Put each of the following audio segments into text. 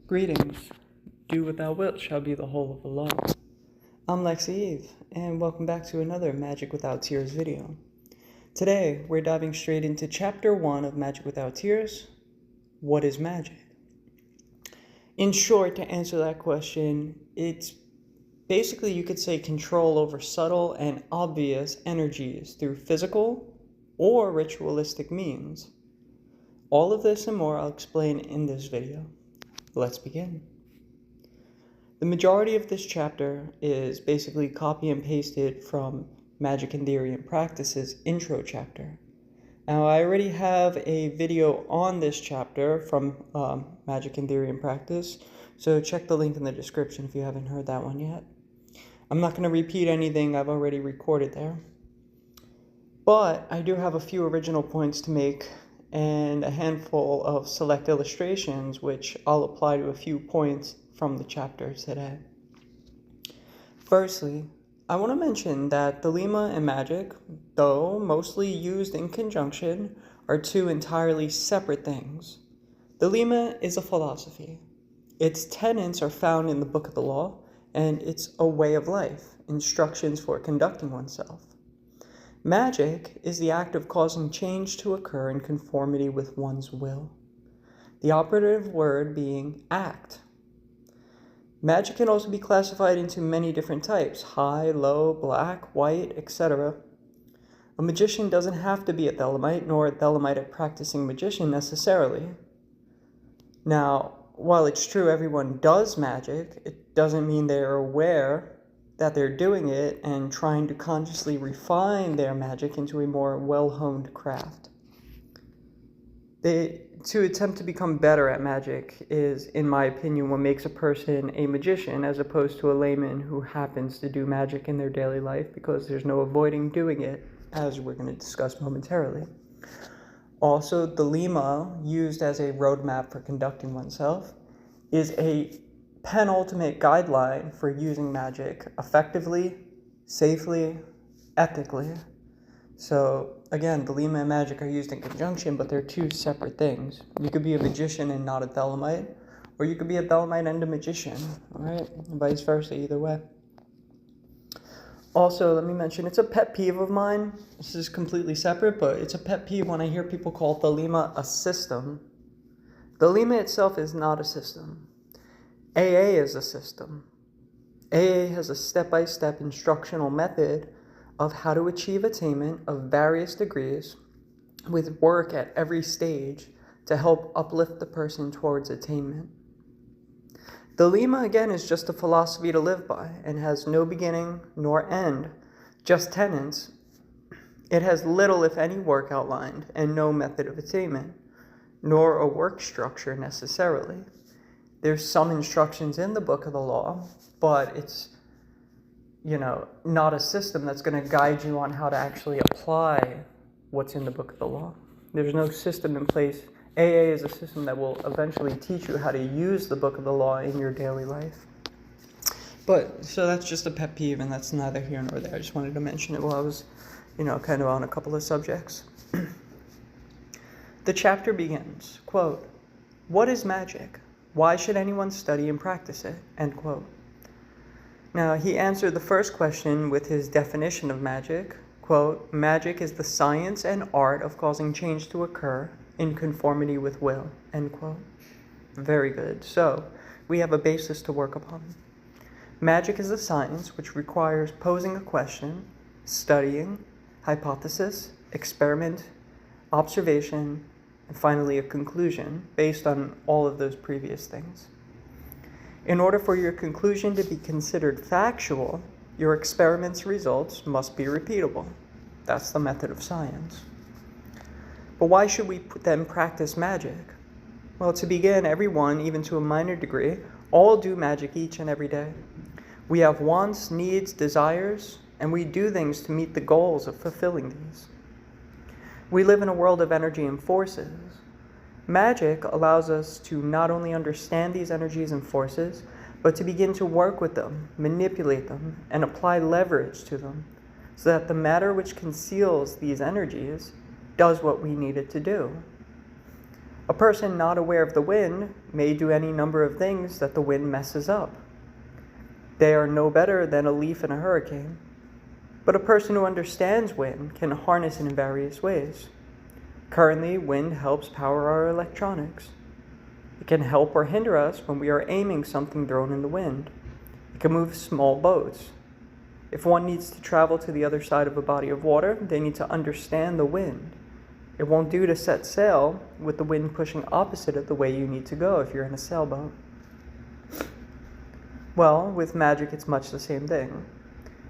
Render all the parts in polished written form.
Greetings. Do without wilt shall be the whole of the law. I'm Lexi Eve, and welcome back to another Magic Without Tears video. Today, we're diving straight into Chapter 1 of Magic Without Tears. What is magic? In short, to answer that question, it's basically, you could say, control over subtle and obvious energies through physical or ritualistic means. All of this and more I'll explain in this video. Let's begin. The majority of this chapter is basically copy and pasted from Magic in Theory and Practice's intro chapter. Now, I already have a video on this chapter from Magic in Theory and Practice, so check the link in the description if you haven't heard that one yet. I'm not going to repeat anything I've already recorded there, but I do have a few original points to make and a handful of select illustrations which I'll apply to a few points from the chapter today. Firstly, I want to mention that Thelema and Magick, though mostly used in conjunction, are two entirely separate things. Thelema is a philosophy. Its tenets are found in the Book of the Law, and it's a way of life, instructions for conducting oneself. Magic is the act of causing change to occur in conformity with one's will. The operative word being act. Magic can also be classified into many different types: high, low, black, white, etc. A magician doesn't have to be a Thelemite, nor a Thelemite practicing magician necessarily. Now, while it's true everyone does magic, it doesn't mean they are aware that they're doing it and trying to consciously refine their magic into a more well-honed craft. To attempt to become better at magic is, in my opinion, what makes a person a magician as opposed to a layman who happens to do magic in their daily life, because there's no avoiding doing it, as we're going to discuss momentarily. Also, the Thelema, used as a roadmap for conducting oneself, is a penultimate guideline for using magic effectively, safely, ethically. So again, Thelema and Magic are used in conjunction, but they're two separate things. You could be a magician and not a Thelemite, or you could be a Thelemite and a magician, all right? And vice versa, either way. Also, let me mention, it's a pet peeve of mine. This is completely separate, but it's a pet peeve when I hear people call Thelema a system. Thelema itself is not a system. AA is a system. AA has a step-by-step instructional method of how to achieve attainment of various degrees with work at every stage to help uplift the person towards attainment. Thelema, again, is just a philosophy to live by and has no beginning nor end, just tenets. It has little, if any, work outlined and no method of attainment, nor a work structure necessarily. There's some instructions in the Book of the Law, but it's, not a system that's going to guide you on how to actually apply what's in the Book of the Law. There's no system in place. AA is a system that will eventually teach you how to use the Book of the Law in your daily life. So that's just a pet peeve, and that's neither here nor there. I just wanted to mention it while I was, kind of on a couple of subjects. The chapter begins, quote, "What is magic? Why should anyone study and practice it?" End quote. Now, he answered the first question with his definition of magic. Quote, "Magic is the science and art of causing change to occur in conformity with will." End quote. Very good. So, we have a basis to work upon. Magic is a science which requires posing a question, studying, hypothesis, experiment, observation, and finally a conclusion based on all of those previous things. In order for your conclusion to be considered factual, your experiment's results must be repeatable. That's the method of science. But why should we then practice magic? Well, to begin, everyone, even to a minor degree, all do magic each and every day. We have wants, needs, desires, and we do things to meet the goals of fulfilling these. We live in a world of energy and forces. Magic allows us to not only understand these energies and forces, but to begin to work with them, manipulate them, and apply leverage to them, so that the matter which conceals these energies does what we need it to do. A person not aware of the wind may do any number of things that the wind messes up. They are no better than a leaf in a hurricane. But a person who understands wind can harness it in various ways. Currently, wind helps power our electronics. It can help or hinder us when we are aiming something thrown in the wind. It can move small boats. If one needs to travel to the other side of a body of water, they need to understand the wind. It won't do to set sail with the wind pushing opposite of the way you need to go if you're in a sailboat. Well, with magic, it's much the same thing.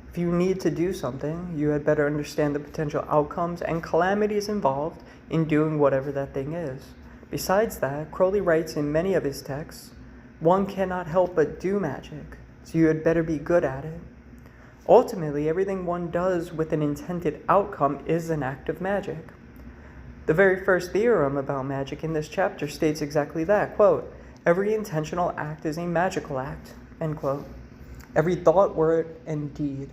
If you need to do something, you had better understand the potential outcomes and calamities involved in doing whatever that thing is. Besides that, Crowley writes in many of his texts, one cannot help but do magic, so you had better be good at it. Ultimately, everything one does with an intended outcome is an act of magic. The very first theorem about magic in this chapter states exactly that, quote, every intentional act is a magical act, end quote. Every thought, word, and deed.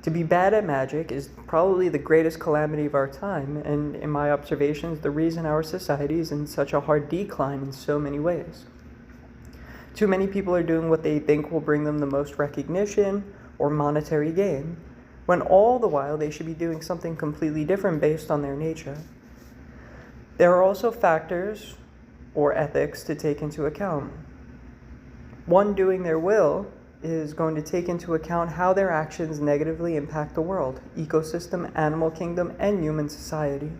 To be bad at magic is probably the greatest calamity of our time, and in my observations, the reason our society is in such a hard decline in so many ways. Too many people are doing what they think will bring them the most recognition or monetary gain, when all the while they should be doing something completely different based on their nature. There are also factors or ethics to take into account. One doing their will is going to take into account how their actions negatively impact the world, ecosystem, animal kingdom, and human society.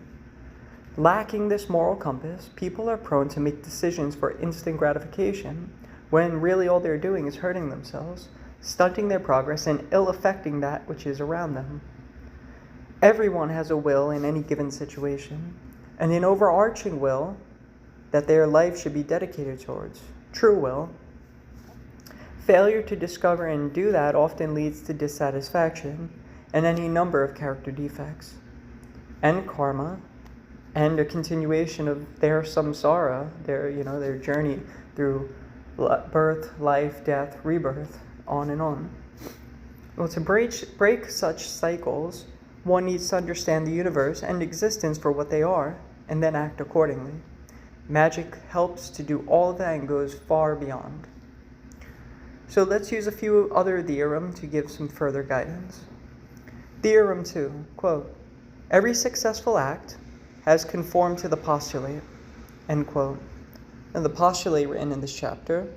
Lacking this moral compass, people are prone to make decisions for instant gratification, when really all they're doing is hurting themselves, stunting their progress, and ill-affecting that which is around them. Everyone has a will in any given situation, and an overarching will that their life should be dedicated towards, true will. Failure to discover and do that often leads to dissatisfaction and any number of character defects, and karma, and a continuation of their samsara, their journey through birth, life, death, rebirth, on and on. Well, to break such cycles, one needs to understand the universe and existence for what they are, and then act accordingly. Magic helps to do all of that and goes far beyond. So let's use a few other theorems to give some further guidance. Theorem 2, quote, every successful act has conformed to the postulate, end quote. And the postulate written in this chapter,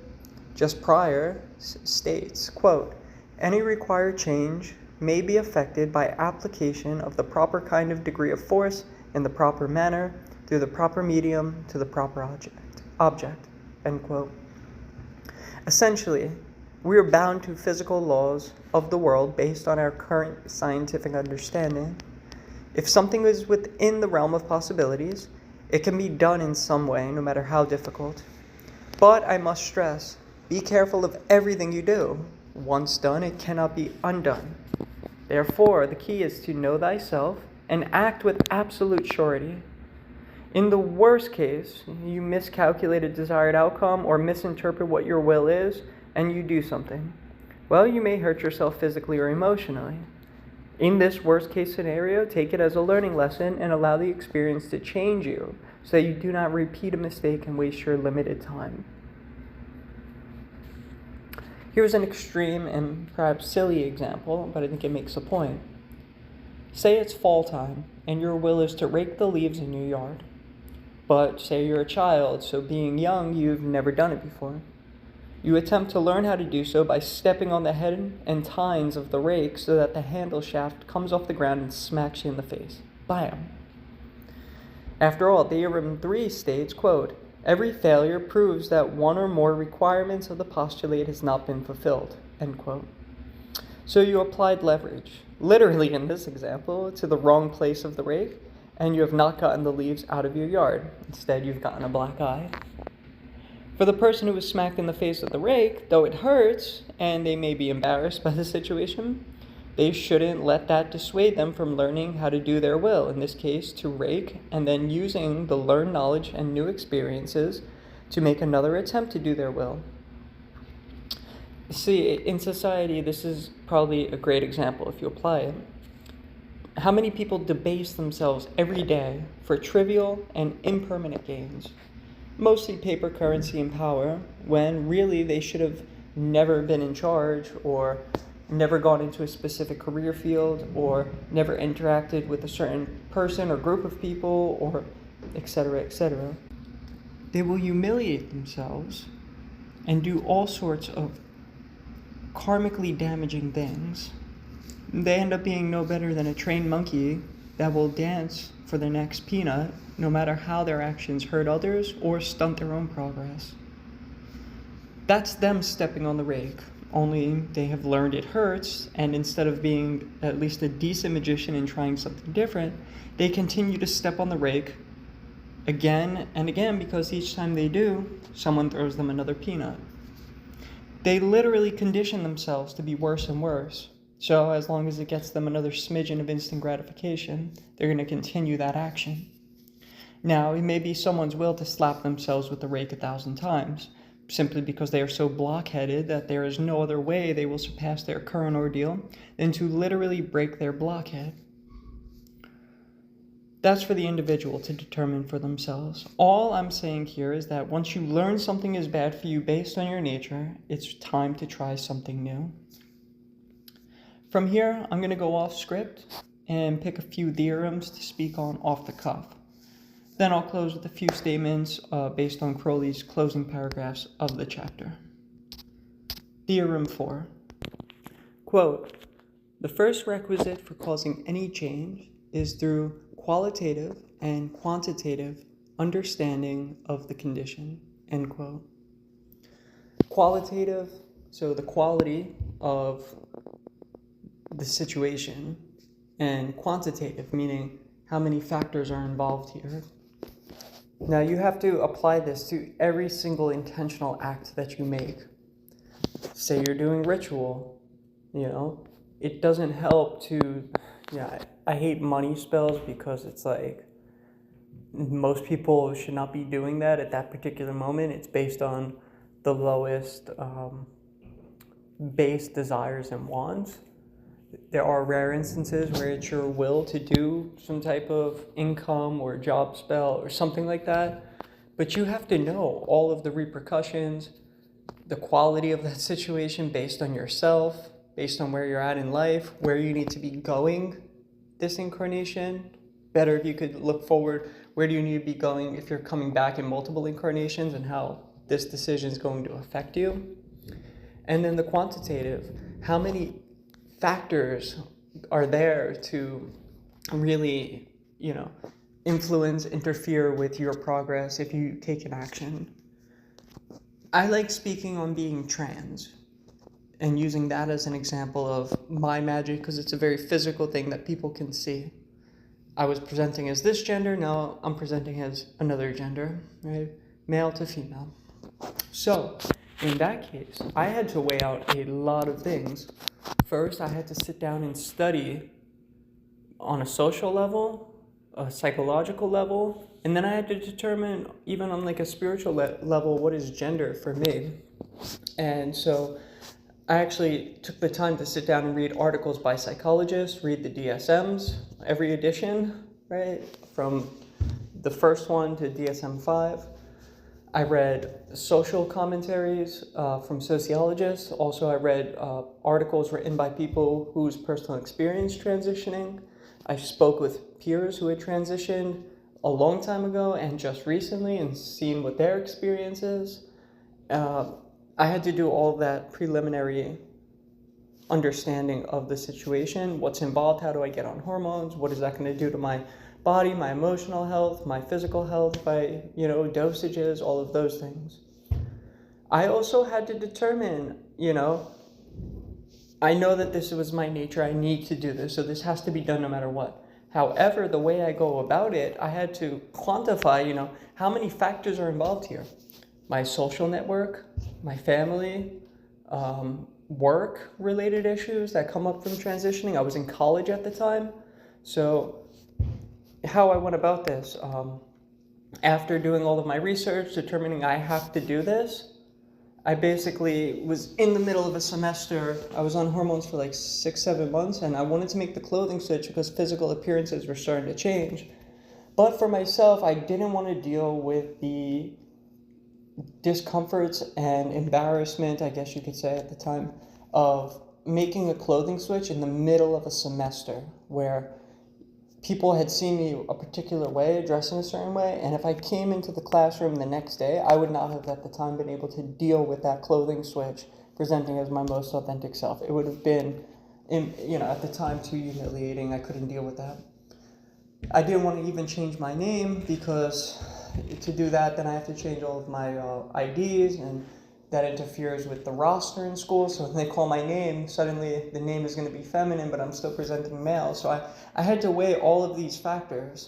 just prior, states, quote, any required change may be affected by application of the proper kind of degree of force in the proper manner, through the proper medium, to the proper object, end quote. Essentially, we are bound to physical laws of the world based on our current scientific understanding. If something is within the realm of possibilities, it can be done in some way, no matter how difficult. But I must stress, be careful of everything you do. Once done, it cannot be undone. Therefore, the key is to know thyself and act with absolute surety. In the worst case, you miscalculate a desired outcome or misinterpret what your will is, and you do something. Well, you may hurt yourself physically or emotionally. In this worst case scenario, take it as a learning lesson and allow the experience to change you so that you do not repeat a mistake and waste your limited time. Here's an extreme and perhaps silly example, but I think it makes a point. Say it's fall time and your will is to rake the leaves in your yard. But say you're a child, so being young, you've never done it before. You attempt to learn how to do so by stepping on the head and tines of the rake so that the handle shaft comes off the ground and smacks you in the face. Bam! After all, Theorem 3 states, quote, every failure proves that one or more requirements of the postulate has not been fulfilled, end quote. So you applied leverage, literally in this example, to the wrong place of the rake, and you have not gotten the leaves out of your yard. Instead, you've gotten a black eye. For the person who was smacked in the face with the rake, though it hurts, and they may be embarrassed by the situation, they shouldn't let that dissuade them from learning how to do their will, in this case, to rake, and then using the learned knowledge and new experiences to make another attempt to do their will. See, in society, this is probably a great example if you apply it. How many people debase themselves every day for trivial and impermanent gains, mostly paper currency and power, when really they should have never been in charge, or never gone into a specific career field, or never interacted with a certain person or group of people, or etc., etc. They will humiliate themselves and do all sorts of karmically damaging things. They end up being no better than a trained monkey that will dance for the next peanut, no matter how their actions hurt others or stunt their own progress. That's them stepping on the rake, only they have learned it hurts, and instead of being at least a decent magician and trying something different, they continue to step on the rake again and again, because each time they do, someone throws them another peanut. They literally condition themselves to be worse and worse. So as long as it gets them another smidgen of instant gratification, they're going to continue that action. Now, it may be someone's will to slap themselves with the rake 1,000 times, simply because they are so blockheaded that there is no other way they will surpass their current ordeal than to literally break their blockhead. That's for the individual to determine for themselves. All I'm saying here is that once you learn something is bad for you based on your nature, it's time to try something new. From here, I'm going to go off script and pick a few theorems to speak on off the cuff. Then I'll close with a few statements based on Crowley's closing paragraphs of the chapter. Theorem 4. Quote, "The first requisite for causing any change is through qualitative and quantitative understanding of the condition." End quote. Qualitative, so the quality of the situation, and quantitative, meaning how many factors are involved here. Now you have to apply this to every single intentional act that you make. Say you're doing ritual, it doesn't help to, I hate money spells because it's like most people should not be doing that at that particular moment. It's based on the lowest base desires and wants. There are rare instances where it's your will to do some type of income or job spell or something like that, but you have to know all of the repercussions, the quality of that situation based on yourself, based on where you're at in life, where you need to be going this incarnation. Better if you could look forward, where do you need to be going if you're coming back in multiple incarnations, and how this decision is going to affect you. And then the quantitative, how many factors are there to really, influence, interfere with your progress if you take an action. I like speaking on being trans and using that as an example of my magic, because it's a very physical thing that people can see. I was presenting as this gender, now I'm presenting as another gender, right? Male to female. So, in that case, I had to weigh out a lot of things. First, I had to sit down and study on a social level, a psychological level, and then I had to determine, even on like a spiritual level, what is gender for me. And so I actually took the time to sit down and read articles by psychologists, read the DSMs, every edition, right? From the first one to DSM-5. I read social commentaries from sociologists. Also, I read articles written by people whose personal experience transitioning. I spoke with peers who had transitioned a long time ago and just recently and seen what their experience is. I had to do all that preliminary understanding of the situation, what's involved, how do I get on hormones, what is that going to do to my body, my emotional health, my physical health, by, dosages, all of those things. I also had to determine, I know that this was my nature, I need to do this, so this has to be done no matter what. However, the way I go about it, I had to quantify, how many factors are involved here. My social network, my family, work-related issues that come up from transitioning. I was in college at the time, so how I went about this, after doing all of my research, determining I have to do this, I basically was in the middle of a semester. I was on hormones for like 6, 7 months, and I wanted to make the clothing switch because physical appearances were starting to change. But for myself, I didn't want to deal with the discomforts and embarrassment, I guess you could say at the time, of making a clothing switch in the middle of a semester where people had seen me a particular way, dressing a certain way, and if I came into the classroom the next day, I would not have at the time been able to deal with that clothing switch presenting as my most authentic self. It would have been, at the time, too humiliating. I couldn't deal with that. I didn't want to even change my name because to do that, then I have to change all of my IDs, and that interferes with the roster in school. So when they call my name, suddenly the name is going to be feminine, but I'm still presenting male. So I had to weigh all of these factors.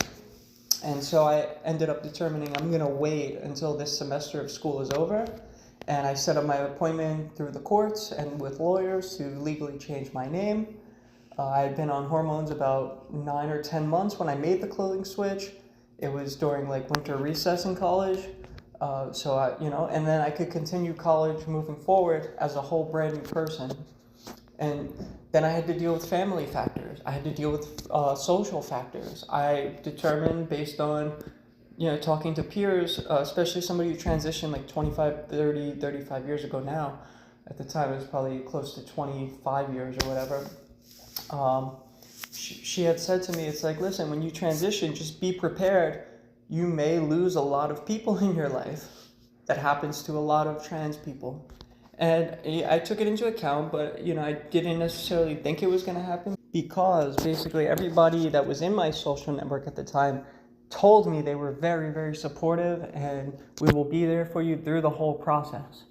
And so I ended up determining I'm going to wait until this semester of school is over. And I set up my appointment through the courts and with lawyers to legally change my name. I had been on hormones about 9 or 10 months when I made the clothing switch. It was during like winter recess in college. And then I could continue college moving forward as a whole brand new person. And then I had to deal with family factors. I had to deal with social factors. I determined based on, talking to peers, especially somebody who transitioned like 25, 30, 35 years ago now. At the time, it was probably close to 25 years or whatever. She had said to me, it's like, listen, when you transition, just be prepared. You may lose a lot of people in your life. That happens to a lot of trans people. And I took it into account, but, I didn't necessarily think it was going to happen because basically everybody that was in my social network at the time told me they were very, very supportive and we will be there for you through the whole process.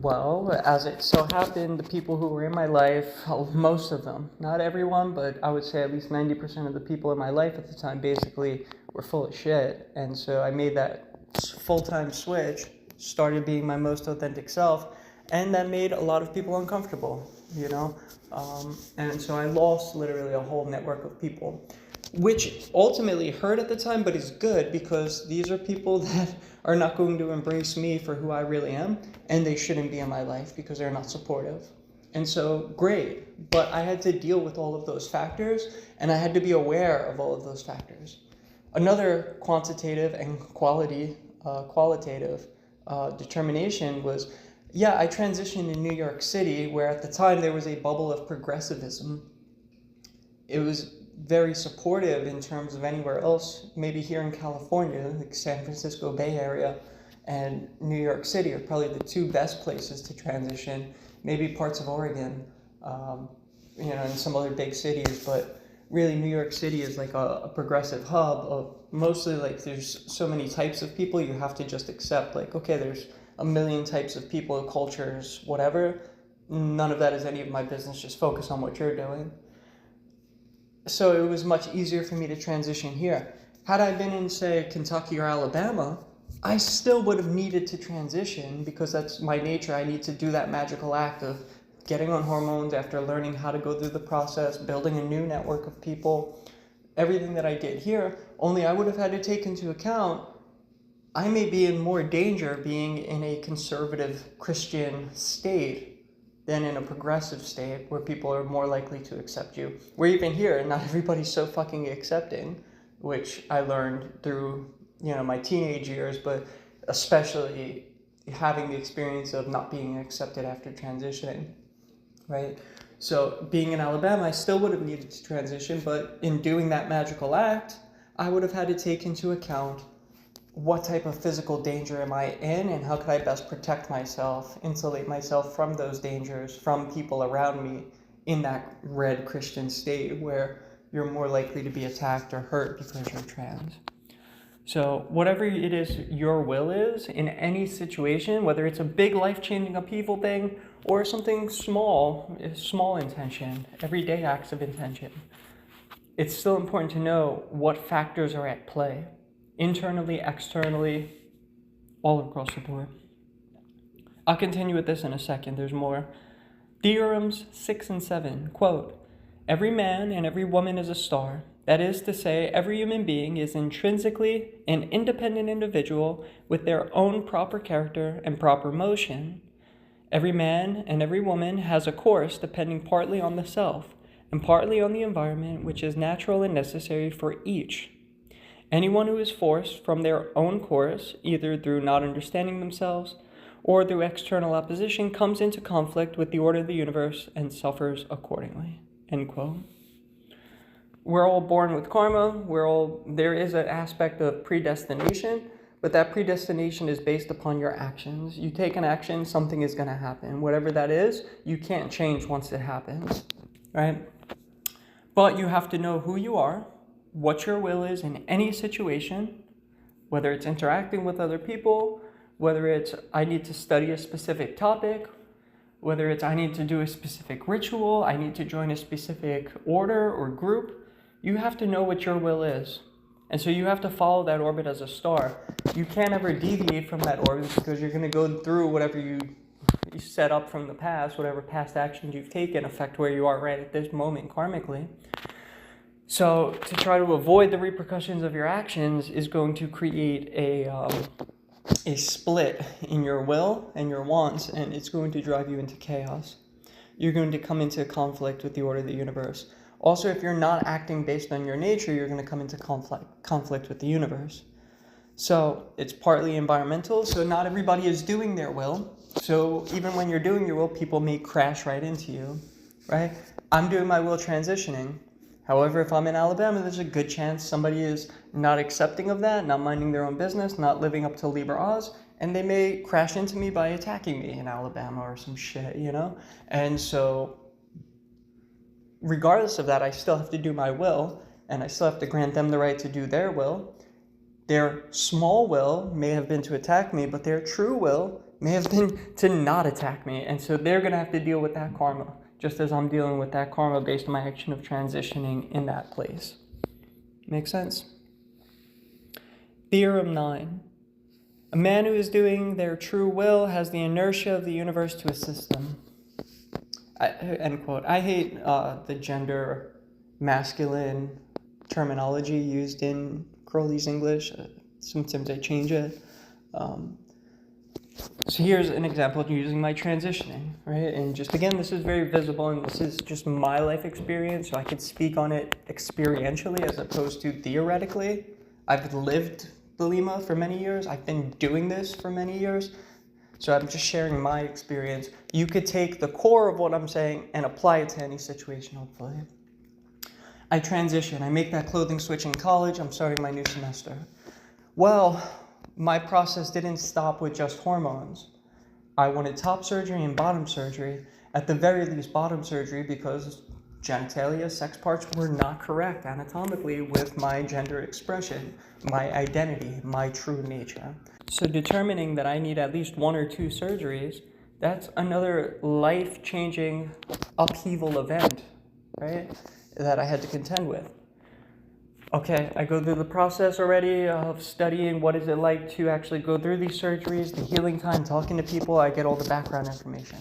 Well, as it so happened, the people who were in my life, most of them, not everyone, but I would say at least 90% of the people in my life at the time basically were full of shit. And so I made that full-time switch, started being my most authentic self, and that made a lot of people uncomfortable, and so I lost literally a whole network of people, which ultimately hurt at the time, but is good because these are people that are not going to embrace me for who I really am, and they shouldn't be in my life because they're not supportive. And so, great, but I had to deal with all of those factors, and I had to be aware of all of those factors. Another quantitative and qualitative determination was, I transitioned in New York City, where at the time there was a bubble of progressivism. It was very supportive in terms of anywhere else, maybe here in California, like San Francisco Bay Area and New York City are probably the two best places to transition, maybe parts of Oregon, and some other big cities, but really New York City is like a progressive hub of mostly like there's so many types of people you have to just accept like, okay, there's a million types of people, cultures, whatever. None of that is any of my business, just focus on what you're doing. So it was much easier for me to transition here. Had I been in, say, Kentucky or Alabama, I still would have needed to transition because that's my nature. I need to do that magical act of getting on hormones after learning how to go through the process, building a new network of people, everything that I did here, only I would have had to take into account I may be in more danger being in a conservative Christian state than in a progressive state where people are more likely to accept you. Where even here, not everybody's so fucking accepting, which I learned through, my teenage years, but especially having the experience of not being accepted after transitioning, right? So being in Alabama, I still would have needed to transition, but in doing that magical act, I would have had to take into account what type of physical danger am I in and how could I best protect myself, insulate myself from those dangers, from people around me in that red Christian state where you're more likely to be attacked or hurt because you're trans. So whatever it is your will is in any situation, whether it's a big life-changing upheaval thing or something small intention, everyday acts of intention, it's still important to know what factors are at play. Internally, externally, all across the board. I'll continue with this in a second. Theorems 6 and 7. Quote, Every man and every woman is a star. That is to say, every human being is intrinsically an independent individual with their own proper character and proper motion. Every man and every woman has a course depending partly on the self and partly on the environment, which is natural and necessary for each. Anyone who is forced from their own course, either through not understanding themselves or through external opposition, comes into conflict with the order of the universe and suffers accordingly. End quote. We're all born with karma. There is an aspect of predestination, but that predestination is based upon your actions. You take an action, something is going to happen. Whatever that is, you can't change once it happens, right? But you have to know who you are, what your will is in any situation, whether it's interacting with other people, whether it's I need to study a specific topic, whether it's I need to do a specific ritual, I need to join a specific order or group. You have to know what your will is. And so you have to follow that orbit as a star. You can't ever deviate from that orbit because you're going to go through whatever you set up from the past, whatever past actions you've taken affect where you are right at this moment karmically. So to try to avoid the repercussions of your actions is going to create a split in your will and your wants, and it's going to drive you into chaos. You're going to come into conflict with the order of the universe. Also, if you're not acting based on your nature, you're going to come into conflict with the universe. So it's partly environmental, so not everybody is doing their will. So even when you're doing your will, people may crash right into you, right? I'm doing my will transitioning. However, if I'm in Alabama, there's a good chance somebody is not accepting of that, not minding their own business, not living up to Liber Oz, and they may crash into me by attacking me in Alabama or some shit, you know? And so regardless of that, I still have to do my will, and I still have to grant them the right to do their will. Their small will may have been to attack me, but their true will may have been to not attack me. And so they're going to have to deal with that karma, just as I'm dealing with that karma based on my action of transitioning in that place. Make sense? Theorem 9. A man who is doing their true will has the inertia of the universe to assist them. End quote. I hate the gender masculine terminology used in Crowley's English. Sometimes I change it. So here's an example of using my transitioning, right? And just again, this is very visible, and this is just my life experience, so I could speak on it experientially as opposed to theoretically. I've lived the Lima for many years. I've been doing this for many years. So I'm just sharing my experience. You could take the core of what I'm saying and apply it to any situation, hopefully. I transition. I make that clothing switch in college. I'm starting my new semester. Well, my process didn't stop with just hormones. I wanted top surgery and bottom surgery. At the very least, bottom surgery because genitalia, sex parts were not correct anatomically with my gender expression, my identity, my true nature. So determining that I need at least 1 or 2 surgeries, that's another life-changing upheaval event, right, that I had to contend with. Okay, I go through the process already of studying what is it like to actually go through these surgeries, the healing time, talking to people, I get all the background information.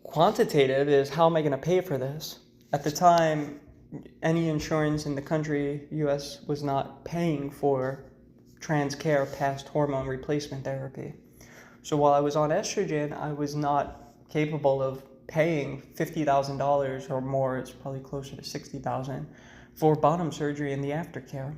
Quantitative is how am I going to pay for this? At the time, any insurance in the country, US, was not paying for trans care past hormone replacement therapy. So while I was on estrogen, I was not capable of paying $50,000 or more, it's probably closer to $60,000, for bottom surgery and the aftercare.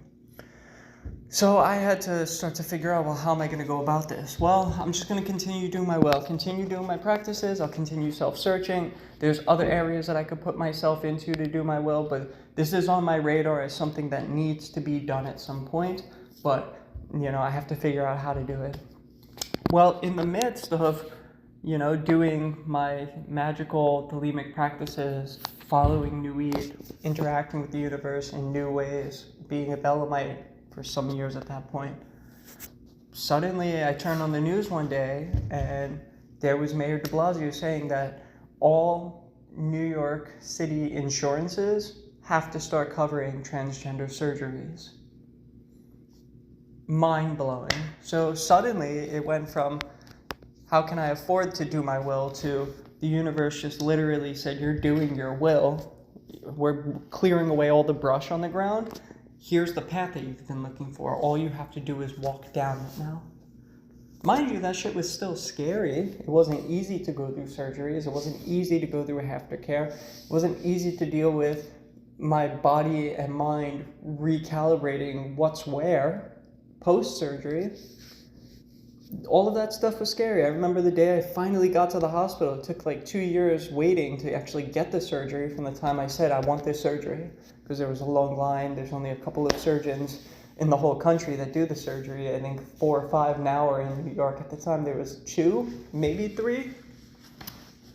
So I had to start to figure out, well, how am I going to go about this? Well, I'm just going to continue doing my will, continue doing my practices, I'll continue self-searching. There's other areas that I could put myself into to do my will, but this is on my radar as something that needs to be done at some point, but, you know, I have to figure out how to do it. Well, in the midst of, you know, doing my magical thelemic practices, following New Eve, interacting with the universe in new ways, being a Belemite for some years at that point. Suddenly, I turned on the news one day, and there was Mayor de Blasio saying that all New York City insurances have to start covering transgender surgeries. Mind-blowing. So suddenly, it went from, how can I afford to do my will, to the universe just literally said, you're doing your will. We're clearing away all the brush on the ground. Here's the path that you've been looking for. All you have to do is walk down it now. Mind you, that shit was still scary. It wasn't easy to go through surgeries. It wasn't easy to go through aftercare. It wasn't easy to deal with my body and mind recalibrating what's where post-surgery. All of that stuff was scary. I remember the day I finally got to the hospital. It took like 2 years waiting to actually get the surgery from the time I said I want this surgery, because there was a long line. There's only a couple of surgeons in the whole country that do the surgery. I think 4 or 5 now are in New York. At the time there was 2, maybe 3,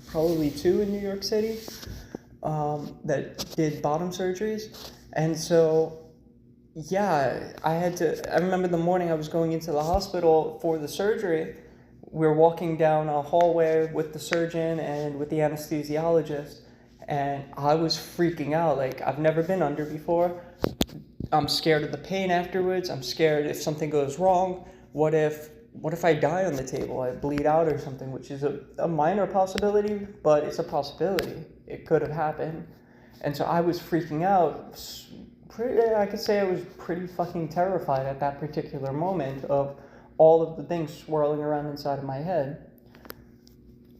probably 2 in New York City that did bottom surgeries. And so yeah, I remember the morning I was going into the hospital for the surgery. We were walking down a hallway with the surgeon and with the anesthesiologist, and I was freaking out. Like, I've never been under before. I'm scared of the pain afterwards. I'm scared if something goes wrong. What if I die on the table? I bleed out or something, which is a minor possibility, but it's a possibility. It could have happened. And so I was freaking out. I could say I was pretty fucking terrified at that particular moment of all of the things swirling around inside of my head.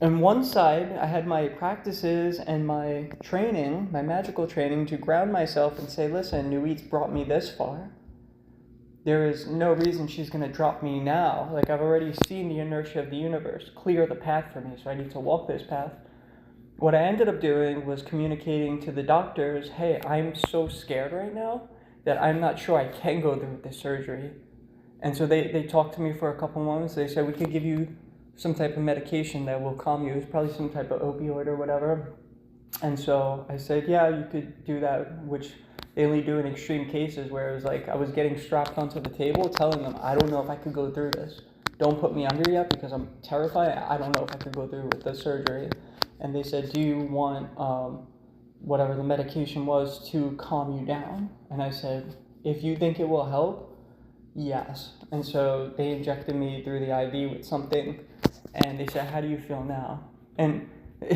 On one side, I had my practices and my training, my magical training, to ground myself and say, listen, Nuit's brought me this far. There is no reason she's going to drop me now. Like, I've already seen the inertia of the universe clear the path for me, so I need to walk this path. What I ended up doing was communicating to the doctors, hey, I'm so scared right now that I'm not sure I can go through with this surgery. And so they talked to me for a couple moments. They said, we could give you some type of medication that will calm you. It's probably some type of opioid or whatever. And so I said, yeah, you could do that, which they only do in extreme cases, where it was like I was getting strapped onto the table telling them, I don't know if I could go through this. Don't put me under yet because I'm terrified. I don't know if I could go through with the surgery. And they said, do you want whatever the medication was to calm you down? And I said, if you think it will help, yes. And so they injected me through the IV with something, and they said, how do you feel now? And,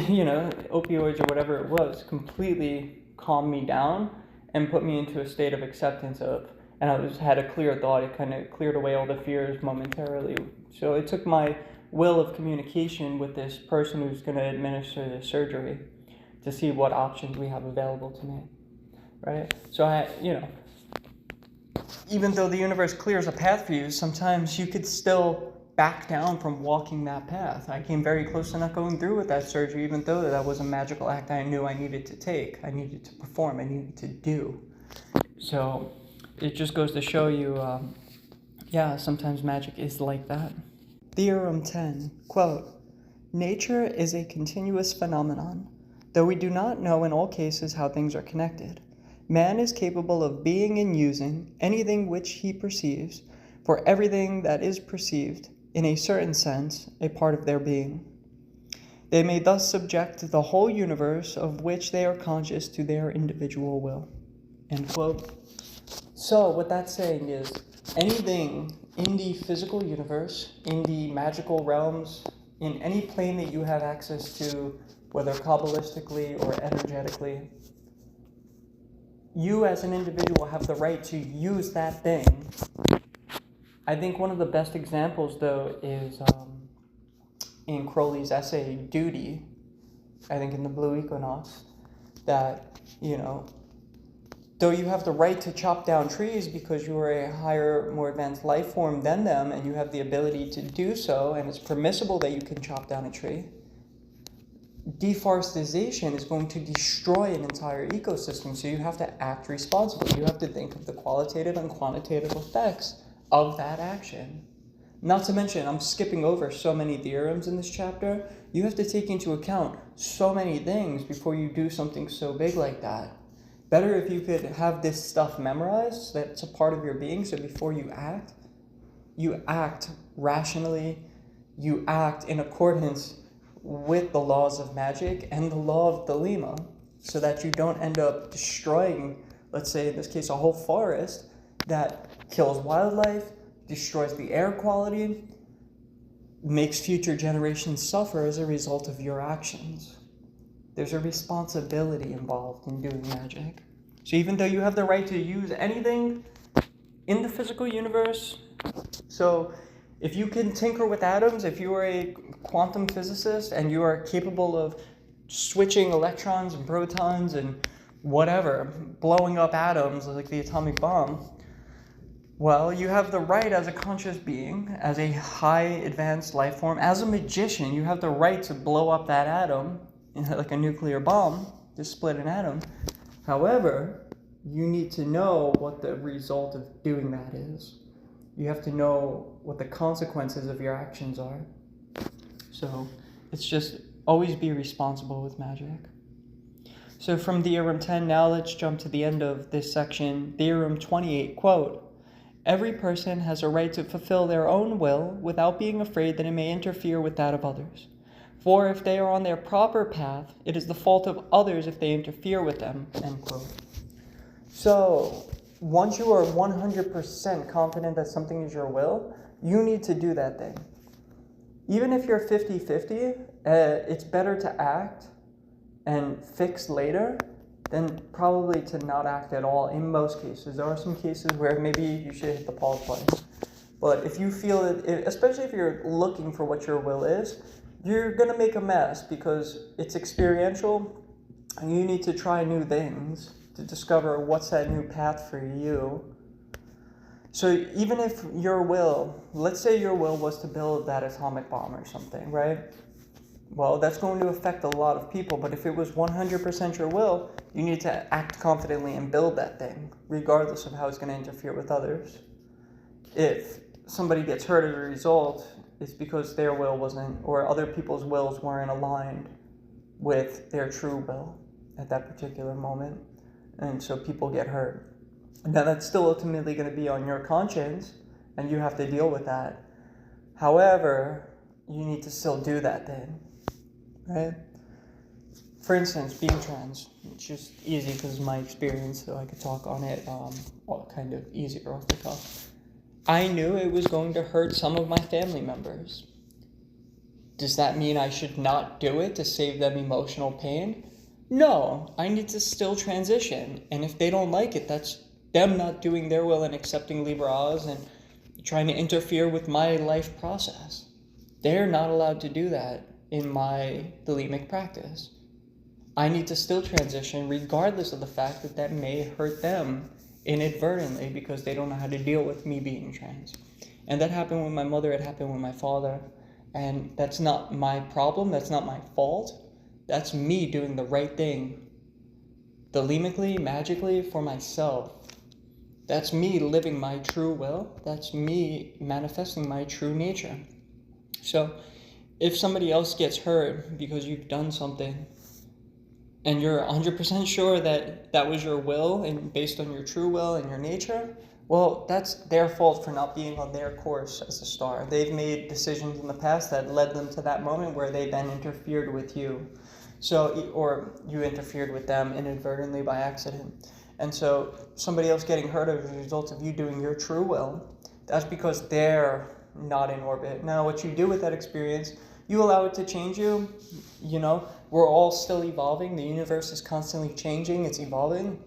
you know, opioids or whatever it was completely calmed me down and put me into a state of acceptance of, and I had a clear thought. It kind of cleared away all the fears momentarily. So it took my will of communication with this person who's going to administer the surgery to see what options we have available to me, right? So even though the universe clears a path for you, sometimes you could still back down from walking that path. I came very close to not going through with that surgery, even though that was a magical act I knew I needed to take, I needed to perform, I needed to do. So it just goes to show you, sometimes magic is like that. Theorem 10, quote, nature is a continuous phenomenon. Though we do not know in all cases how things are connected, man is capable of being and using anything which he perceives, for everything that is perceived, in a certain sense, a part of their being. They may thus subject the whole universe of which they are conscious to their individual will. End quote. So what that's saying is, anything in the physical universe, in the magical realms, in any plane that you have access to, whether Kabbalistically or energetically, you as an individual have the right to use that thing. I think one of the best examples, though, is in Crowley's essay, Duty, I think in the Blue Equinox, that, though you have the right to chop down trees because you are a higher, more advanced life form than them, and you have the ability to do so, and it's permissible that you can chop down a tree, deforestation is going to destroy an entire ecosystem, so you have to act responsibly. You have to think of the qualitative and quantitative effects of that action. Not to mention, I'm skipping over so many theorems in this chapter. You have to take into account so many things before you do something so big like that. Better if you could have this stuff memorized, so that it's a part of your being, so before you act rationally, you act in accordance with the laws of magic and the law of the Lima, so that you don't end up destroying, let's say in this case, a whole forest that kills wildlife, destroys the air quality, makes future generations suffer as a result of your actions. There's a responsibility involved in doing magic. So even though you have the right to use anything in the physical universe, so if you can tinker with atoms, if you are a quantum physicist and you are capable of switching electrons and protons and whatever, blowing up atoms like the atomic bomb, well, you have the right as a conscious being, as a high advanced life form, as a magician, you have the right to blow up that atom like a nuclear bomb, to split an atom. However, you need to know what the result of doing that is. You have to know what the consequences of your actions are. So it's just always be responsible with magic. So from Theorem 10, now let's jump to the end of this section. Theorem 28, quote, "Every person has a right to fulfill their own will without being afraid that it may interfere with that of others. For if they are on their proper path, it is the fault of others if they interfere with them," end quote. So once you are 100% confident that something is your will, you need to do that thing. Even if you're 50-50, it's better to act and fix later than probably to not act at all in most cases. There are some cases where maybe you should hit the pause button. But if you feel it, especially if you're looking for what your will is, you're going to make a mess because it's experiential and you need to try new things to discover what's that new path for you. So even if your will, let's say your will was to build that atomic bomb or something, right? Well, that's going to affect a lot of people, but if it was 100% your will, you need to act confidently and build that thing, regardless of how it's going to interfere with others. If somebody gets hurt as a result, it's because their will wasn't, or other people's wills weren't aligned with their true will at that particular moment. And so people get hurt. Now that's still ultimately going to be on your conscience, and you have to deal with that. However, you need to still do that thing, right? For instance, being trans, it's just easy because of my experience, so I could talk on it kind of easier off the cuff. I knew it was going to hurt some of my family members. Does that mean I should not do it to save them emotional pain? No, I need to still transition. And if they don't like it, that's them not doing their will and accepting Libras and trying to interfere with my life process. They're not allowed to do that in my thelemic practice. I need to still transition regardless of the fact that that may hurt them inadvertently because they don't know how to deal with me being trans. And that happened with my mother, it happened with my father. And that's not my problem, that's not my fault. That's me doing the right thing, thelemically, magically, for myself. That's me living my true will. That's me manifesting my true nature. So if somebody else gets hurt because you've done something and you're 100% sure that that was your will and based on your true will and your nature, well, that's their fault for not being on their course as a star. They've made decisions in the past that led them to that moment where they then interfered with you. So, or you interfered with them inadvertently by accident. And so somebody else getting hurt as a result of you doing your true will, that's because they're not in orbit. Now, what you do with that experience, you allow it to change you. You know, we're all still evolving. The universe is constantly changing. It's evolving.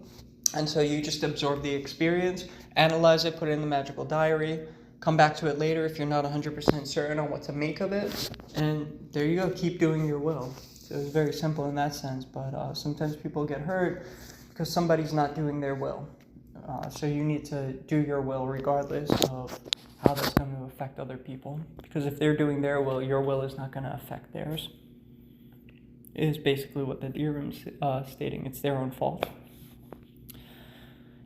And so you just absorb the experience, analyze it, put it in the magical diary, come back to it later if you're not 100% certain on what to make of it. And there you go. Keep doing your will. So it's very simple in that sense. But sometimes people get hurt because somebody's not doing their will. So you need to do your will regardless of how that's going to affect other people. Because if they're doing their will, your will is not going to affect theirs. It is basically what the theorem's stating. It's their own fault.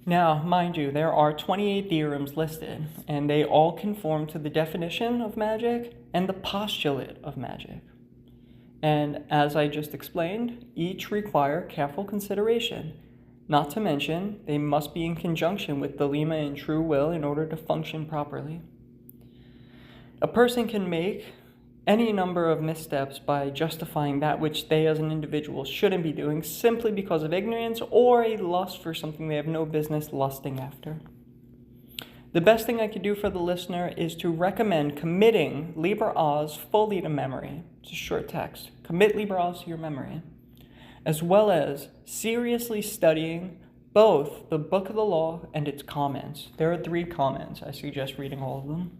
Now, mind you, there are 28 theorems listed, and they all conform to the definition of magic and the postulate of magic. And as I just explained, each require careful consideration. Not to mention, they must be in conjunction with thelema and true will in order to function properly. A person can make any number of missteps by justifying that which they as an individual shouldn't be doing simply because of ignorance or a lust for something they have no business lusting after. The best thing I could do for the listener is to recommend committing Liber Oz fully to memory. It's a short text. Commit Liber Oz to your memory, as well as seriously studying both the Book of the Law and its comments. There are 3 comments. I suggest reading all of them.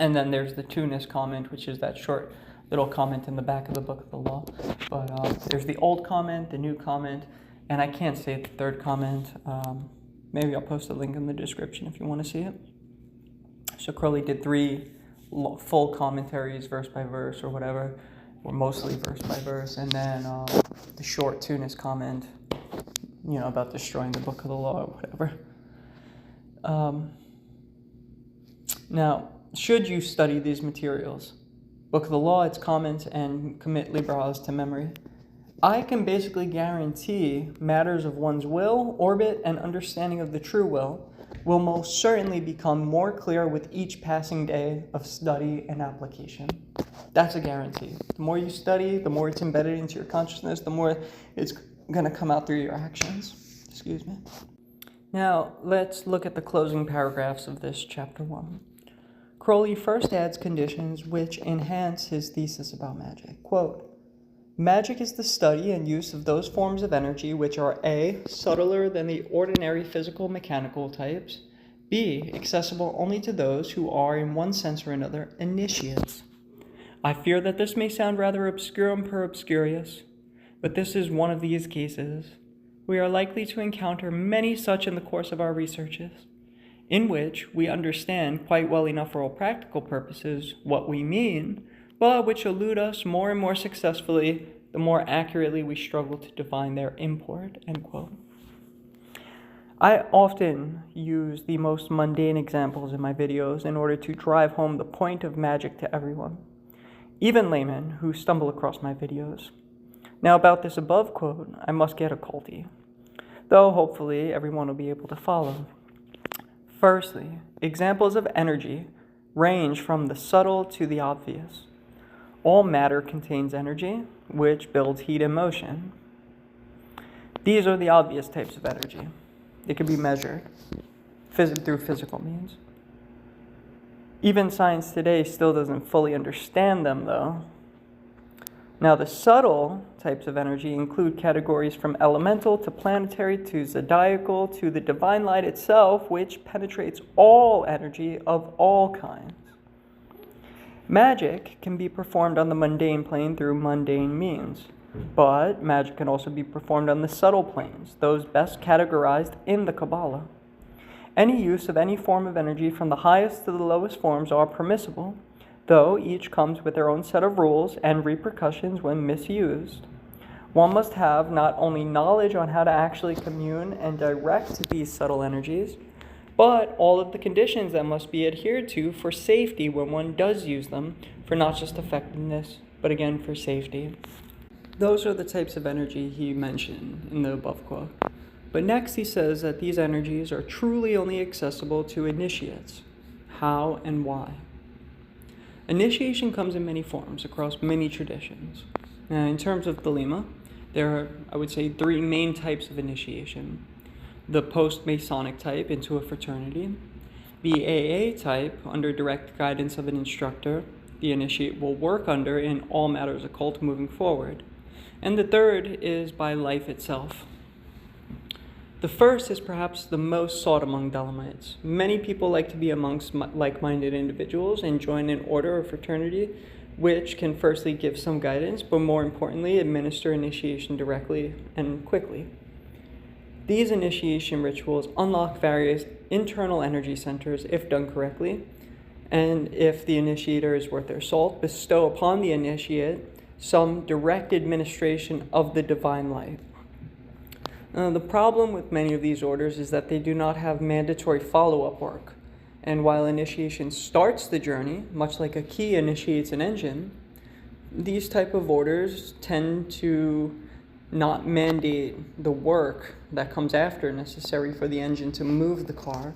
And then there's the Tunis comment, which is that short little comment in the back of the Book of the Law. But there's the old comment, the new comment, and I can't say the 3rd comment. Maybe I'll post a link in the description if you want to see it. So Crowley did 3 full commentaries, verse by verse or whatever, or mostly verse by verse, and then the short Tunis comment, about destroying the Book of the Law or whatever. Now, should you study these materials, Book of the Law, its comments, and commit Liber Oz to memory, I can basically guarantee matters of one's will, orbit, and understanding of the true will most certainly become more clear with each passing day of study and application. That's a guarantee. The more you study, the more it's embedded into your consciousness, the more it's going to come out through your actions. Excuse me. Now, let's look at the closing paragraphs of this chapter 1. Crowley first adds conditions which enhance his thesis about magic. Quote, "Magic is the study and use of those forms of energy which are A, subtler than the ordinary physical mechanical types, B, accessible only to those who are, in one sense or another, initiates. I fear that this may sound rather obscurum per obscurius, but this is one of these cases. We are likely to encounter many such in the course of our researches, in which we understand quite well enough for all practical purposes what we mean, but which elude us more and more successfully the more accurately we struggle to define their import." End quote. I often use the most mundane examples in my videos in order to drive home the point of magic to everyone, even laymen who stumble across my videos. Now, about this above quote, I must get occulty, though hopefully everyone will be able to follow. Firstly, examples of energy range from the subtle to the obvious. All matter contains energy, which builds heat and motion. These are the obvious types of energy. They can be measured through physical means. Even science today still doesn't fully understand them, though. Now, the subtle types of energy include categories from elemental to planetary to zodiacal to the divine light itself, which penetrates all energy of all kinds. Magic can be performed on the mundane plane through mundane means, but magic can also be performed on the subtle planes, those best categorized in the Kabbalah. Any use of any form of energy from the highest to the lowest forms are permissible, though each comes with their own set of rules and repercussions when misused. One must have not only knowledge on how to actually commune and direct these subtle energies, but all of the conditions that must be adhered to for safety when one does use them, for not just effectiveness, but again for safety. Those are the types of energy he mentioned in the above quote. But next he says that these energies are truly only accessible to initiates. How and why? Initiation comes in many forms across many traditions. Now, in terms of Thelema, there are, I would say, 3 main types of initiation. The post-Masonic type into a fraternity, the AA type under direct guidance of an instructor the initiate will work under in all matters occult moving forward, and the third is by life itself. The first is perhaps the most sought among Thelemites. Many people like to be amongst like-minded individuals and join an order or fraternity which can firstly give some guidance, but more importantly, administer initiation directly and quickly. These initiation rituals unlock various internal energy centers if done correctly, and if the initiator is worth their salt, bestow upon the initiate some direct administration of the divine light. The problem with many of these orders is that they do not have mandatory follow-up work, and while initiation starts the journey, much like a key initiates an engine, these type of orders tend to not mandate the work that comes after necessary for the engine to move the car,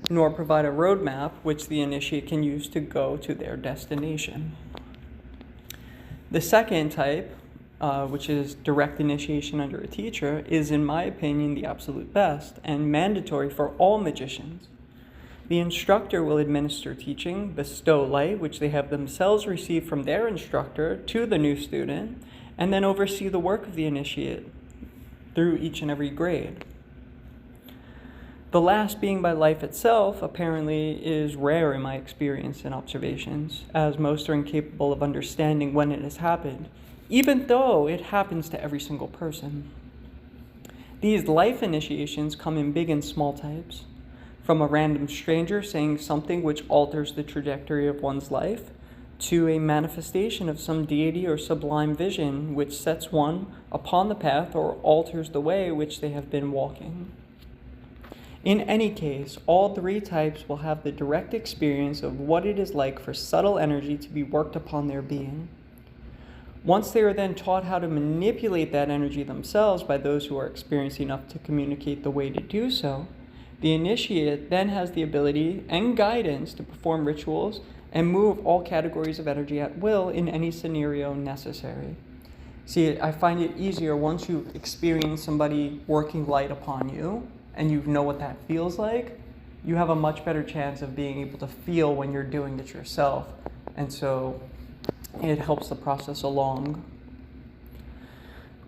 nor provide a roadmap which the initiate can use to go to their destination. The second type, which is direct initiation under a teacher, is in my opinion the absolute best and mandatory for all magicians. The instructor will administer teaching, bestow light, which they have themselves received from their instructor, to the new student, and then oversee the work of the initiate through each and every grade. The last being by life itself apparently is rare in my experience and observations, as most are incapable of understanding when it has happened, even though it happens to every single person. These life initiations come in big and small types, from a random stranger saying something which alters the trajectory of one's life, to a manifestation of some deity or sublime vision which sets one upon the path or alters the way which they have been walking. In any case, all three types will have the direct experience of what it is like for subtle energy to be worked upon their being. Once they are then taught how to manipulate that energy themselves by those who are experienced enough to communicate the way to do so, the initiate then has the ability and guidance to perform rituals and move all categories of energy at will in any scenario necessary. See, I find it easier once you've experienced somebody working light upon you and you know what that feels like, you have a much better chance of being able to feel when you're doing it yourself. And so it helps the process along.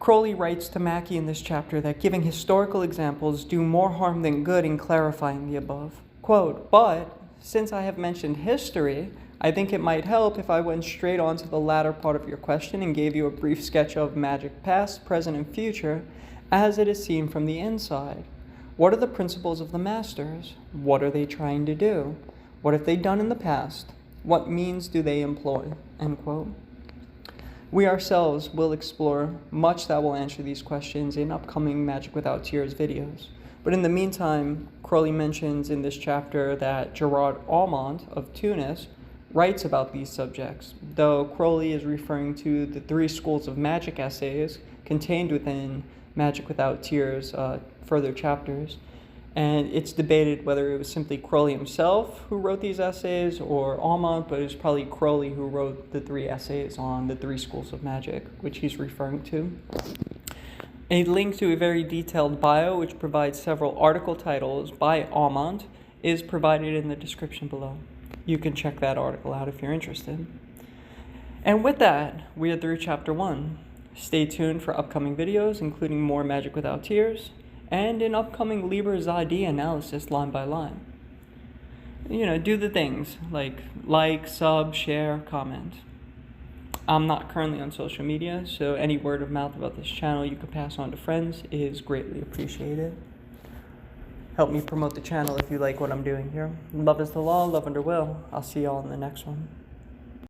Crowley writes to Mackie in this chapter that giving historical examples do more harm than good in clarifying the above. Quote, "But since I have mentioned history, I think it might help if I went straight on to the latter part of your question and gave you a brief sketch of Magick past, present, and future as it is seen from the inside. What are the principles of the masters? What are they trying to do? What have they done in the past? What means do they employ?" End quote. We ourselves will explore much that will answer these questions in upcoming Magick Without Tears videos. But in the meantime, Crowley mentions in this chapter that Gerard Almond of Tunis writes about these subjects, though Crowley is referring to the 3 schools of magic essays contained within Magick Without Tears further chapters. And it's debated whether it was simply Crowley himself who wrote these essays or Almond, but it was probably Crowley who wrote the 3 essays on the 3 schools of magic, which he's referring to. A link to a very detailed bio, which provides several article titles by Almond, is provided in the description below. You can check that article out if you're interested. And with that, we are through chapter 1. Stay tuned for upcoming videos, including more Magick Without Tears, and an upcoming Liber Zadi analysis line by line. Do the things like, sub, share, comment. I'm not currently on social media, so any word of mouth about this channel you could pass on to friends is greatly appreciated. Help me promote the channel if you like what I'm doing here. Love is the law, love under will. I'll see y'all in the next one.